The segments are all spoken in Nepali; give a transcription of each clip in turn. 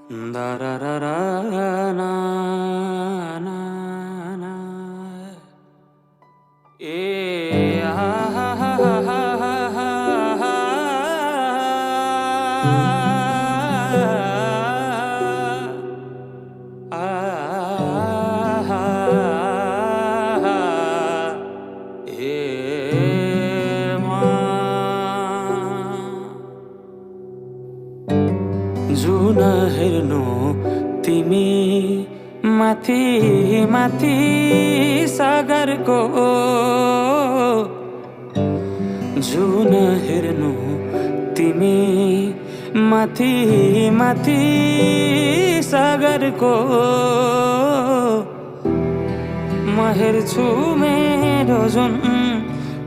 Da-da-da-da-na, na, na. जुन हेर्नु तिमी माथि माथि सागरको जुन हेर्नु तिमी माथि माथि सागरको म हेर्छु मेरो जुन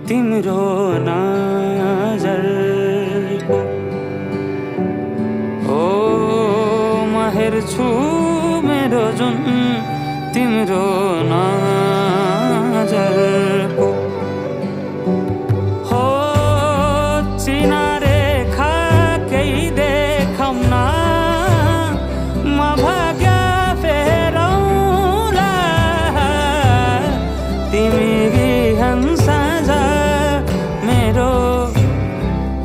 तिम्रो नजरको हेर्छु मेरो जुन तिम्रो नजरको हो चिनारेखा केही देखाउन म भाग्य फेरौँला तिमी बिहान साँझ मेरो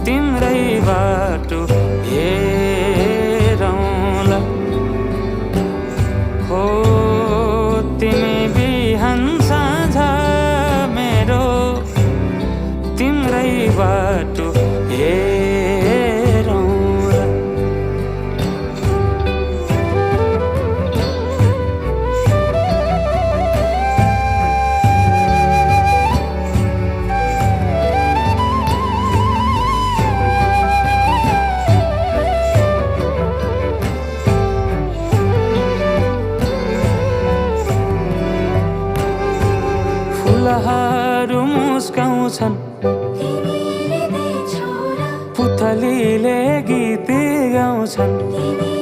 तिम्रै बाटो तिमी बिहान साँझ मेरो तिम्रै बाटो हेरौँला फुलहरू मुस्काउँछन् पुतलीले गीत गाउँछन्।